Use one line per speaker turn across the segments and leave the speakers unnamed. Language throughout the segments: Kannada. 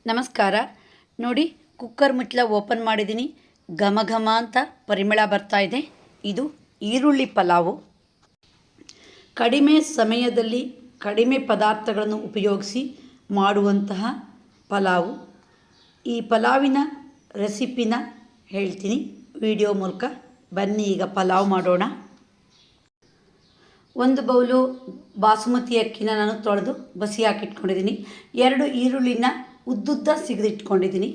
ನಮಸ್ಕಾರ. ನೋಡಿ, ಕುಕ್ಕರ್ ಮುಚ್ಚಳ ಓಪನ್ ಮಾಡಿದ್ದೀನಿ. ಘಮ ಘಮ ಅಂತ ಪರಿಮಳ ಬರ್ತಾ ಇದೆ. ಇದು ಈರುಳ್ಳಿ ಪಲಾವು. ಕಡಿಮೆ ಸಮಯದಲ್ಲಿ ಕಡಿಮೆ ಪದಾರ್ಥಗಳನ್ನು ಉಪಯೋಗಿಸಿ ಮಾಡುವಂತಹ ಪಲಾವು. ಈ ಪಲಾವಿನ ರೆಸಿಪಿನ ಹೇಳ್ತೀನಿ ವಿಡಿಯೋ ಮೂಲಕ. ಬನ್ನಿ ಈಗ ಪಲಾವ್ ಮಾಡೋಣ. ಒಂದು ಬೌಲು ಬಾಸುಮತಿ ಅಕ್ಕಿನ ನಾನು ತೊಳೆದು ಬಸಿ ಹಾಕಿಟ್ಕೊಂಡಿದ್ದೀನಿ. 2 ಈರುಳ್ಳಿನ ಉದ್ದುದ್ದ ಸಿಗದಿಟ್ಕೊಂಡಿದ್ದೀನಿ.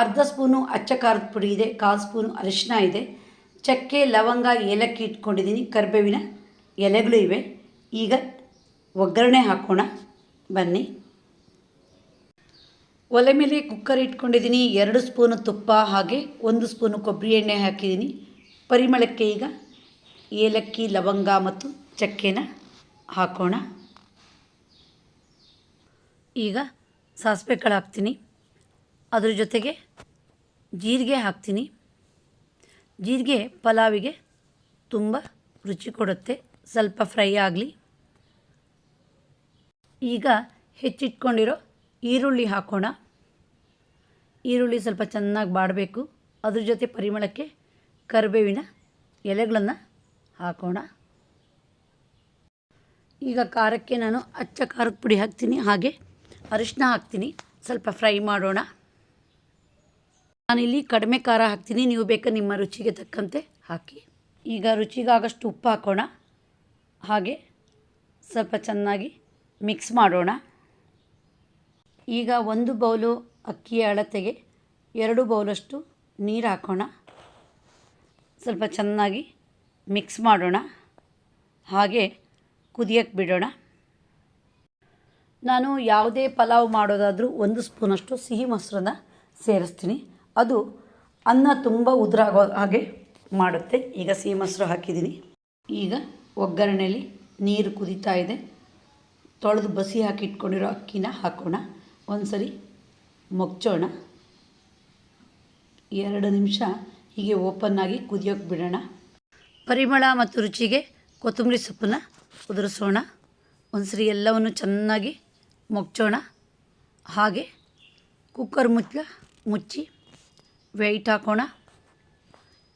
ಅರ್ಧ ಸ್ಪೂನು ಅಚ್ಚ ಖಾರದ ಪುಡಿ ಇದೆ, 1/4 ಸ್ಪೂನು ಅರಿಶಿನ ಇದೆ, ಚಕ್ಕೆ, ಲವಂಗ, ಏಲಕ್ಕಿ ಇಟ್ಕೊಂಡಿದ್ದೀನಿ, ಕರಿಬೇವಿನ ಎಲೆಗಳು ಇವೆ. ಈಗ ಒಗ್ಗರಣೆ ಹಾಕೋಣ ಬನ್ನಿ. ಒಲೆ ಮೇಲೆ ಕುಕ್ಕರ್ ಇಟ್ಕೊಂಡಿದ್ದೀನಿ. 2 ಸ್ಪೂನು ತುಪ್ಪ ಹಾಗೆ 1 ಸ್ಪೂನು ಕೊಬ್ಬರಿ ಎಣ್ಣೆ ಹಾಕಿದ್ದೀನಿ. ಪರಿಮಳಕ್ಕೆ ಈಗ ಏಲಕ್ಕಿ, ಲವಂಗ ಮತ್ತು ಚಕ್ಕೆನ ಹಾಕೋಣ. ಈಗ ಸಾಸಿವೆ ಕಾಳು ಹಾಕ್ತೀನಿ. ಅದ್ರ ಜೊತೆಗೆ ಜೀರಿಗೆ ಹಾಕ್ತೀನಿ. ಜೀರಿಗೆ ಪಲಾವಿಗೆ ತುಂಬ ರುಚಿ ಕೊಡುತ್ತೆ. ಸ್ವಲ್ಪ ಫ್ರೈ ಆಗಲಿ. ಈಗ ಹೆಚ್ಚಿಟ್ಕೊಂಡಿರೋ ಈರುಳ್ಳಿ ಹಾಕೋಣ. ಈರುಳ್ಳಿ ಸ್ವಲ್ಪ ಚೆನ್ನಾಗಿ ಬಾಡಬೇಕು. ಅದ್ರ ಜೊತೆ ಪರಿಮಳಕ್ಕೆ ಕರಿಬೇವಿನ ಎಲೆಗಳನ್ನು ಹಾಕೋಣ. ಈಗ ಖಾರಕ್ಕೆ ನಾನು ಅಚ್ಚ ಖಾರದ ಪುಡಿ ಹಾಕ್ತೀನಿ, ಹಾಗೆ ಅರಿಶಿನ ಹಾಕ್ತೀನಿ. ಸ್ವಲ್ಪ ಫ್ರೈ ಮಾಡೋಣ. ನಾನಿಲ್ಲಿ ಕಡಿಮೆ ಖಾರ ಹಾಕ್ತೀನಿ, ನೀವು ಬೇಕಾದ್ರೆ ನಿಮ್ಮ ರುಚಿಗೆ ತಕ್ಕಂತೆ ಹಾಕಿ. ಈಗ ರುಚಿಗಾಗಷ್ಟು ಉಪ್ಪು ಹಾಕೋಣ. ಹಾಗೆ ಸ್ವಲ್ಪ ಚೆನ್ನಾಗಿ ಮಿಕ್ಸ್ ಮಾಡೋಣ. ಈಗ 1 ಬೌಲು ಅಕ್ಕಿಯ ಅಳತೆಗೆ 2 ಬೌಲಷ್ಟು ನೀರು ಹಾಕೋಣ. ಸ್ವಲ್ಪ ಚೆನ್ನಾಗಿ ಮಿಕ್ಸ್ ಮಾಡೋಣ. ಹಾಗೆ ಕುದಿಯಕ್ಕೆ ಬಿಡೋಣ. ನಾನು ಯಾವುದೇ ಪಲಾವ್ ಮಾಡೋದಾದರೂ 1 ಸ್ಪೂನಷ್ಟು ಸಿಹಿ ಮೊಸರನ್ನ ಸೇರಿಸ್ತೀನಿ. ಅದು ಅನ್ನ ತುಂಬ ಉದುರಾಗೋ ಹಾಗೆ ಮಾಡುತ್ತೆ. ಈಗ ಸಿಹಿ ಮೊಸರು ಹಾಕಿದ್ದೀನಿ. ಈಗ ಒಗ್ಗರಣೆಯಲ್ಲಿ ನೀರು ಕುದೀತಾ ಇದೆ. ತೊಳೆದು ಬಸಿ ಹಾಕಿ ಇಟ್ಕೊಂಡಿರೋ ಅಕ್ಕಿನ ಹಾಕೋಣ. ಒಂದು ಸರಿ ಮೊಗ್ಚೋಣ. 2 ನಿಮಿಷ ಹೀಗೆ ಓಪನ್ನಾಗಿ ಕುದಿಯೋಕ್ಕೆ ಬಿಡೋಣ. ಪರಿಮಳ ಮತ್ತು ರುಚಿಗೆ ಕೊತ್ತಂಬರಿ ಸೊಪ್ಪನ್ನ ಉದುರಿಸೋಣ. ಒಂದು ಸರಿ ಎಲ್ಲವನ್ನು ಚೆನ್ನಾಗಿ ಮೊಗ್ಚೋಣ. ಹಾಗೆ ಕುಕ್ಕರ್ ಮುಚ್ಚಿ ವೆಯ್ಟ್ ಹಾಕೋಣ.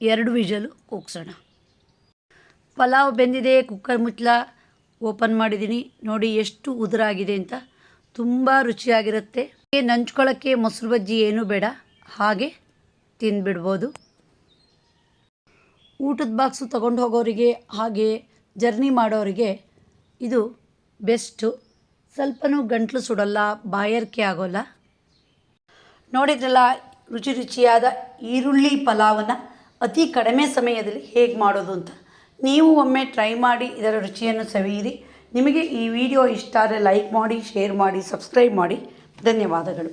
2 ವಿಷಲು ಕೂಗ್ಸೋಣ. ಪಲಾವ್ ಬೆಂದಿದೆ. ಕುಕ್ಕರ್ ಮುಚ್ಚಳ ಓಪನ್ ಮಾಡಿದ್ದೀನಿ. ನೋಡಿ ಎಷ್ಟು ಉದುರಾಗಿದೆ ಅಂತ. ತುಂಬ ರುಚಿಯಾಗಿರುತ್ತೆ. ನಂಚ್ಕೊಳ್ಳೋಕ್ಕೆ ಮೊಸರು ಬಜ್ಜಿ ಏನೂ ಬೇಡ, ಹಾಗೆ ತಿಂದುಬಿಡ್ಬೋದು. ಊಟದ ಬಾಕ್ಸು ತೊಗೊಂಡು ಹೋಗೋರಿಗೆ ಹಾಗೆ ಜರ್ನಿ ಮಾಡೋರಿಗೆ ಇದು ಬೆಸ್ಟು. ಸ್ವಲ್ಪನೂ ಗಂಟಲು ಸುಡಲ್ಲ, ಬಾಯಾರಿಕೆ ಆಗೋಲ್ಲ. ನೋಡಿದ್ರಲ್ಲ, ರುಚಿಯಾದ ಈರುಳ್ಳಿ ಪಲಾವನ್ನು ಅತಿ ಕಡಿಮೆ ಸಮಯದಲ್ಲಿ ಹೇಗೆ ಮಾಡೋದು ಅಂತ. ನೀವು ಒಮ್ಮೆ ಟ್ರೈ ಮಾಡಿ ಇದರ ರುಚಿಯನ್ನು ಸವಿಯಿರಿ. ನಿಮಗೆ ಈ ವಿಡಿಯೋ ಇಷ್ಟ ಆದರೆ ಲೈಕ್ ಮಾಡಿ, ಶೇರ್ ಮಾಡಿ, ಸಬ್ಸ್ಕ್ರೈಬ್ ಮಾಡಿ. ಧನ್ಯವಾದಗಳು.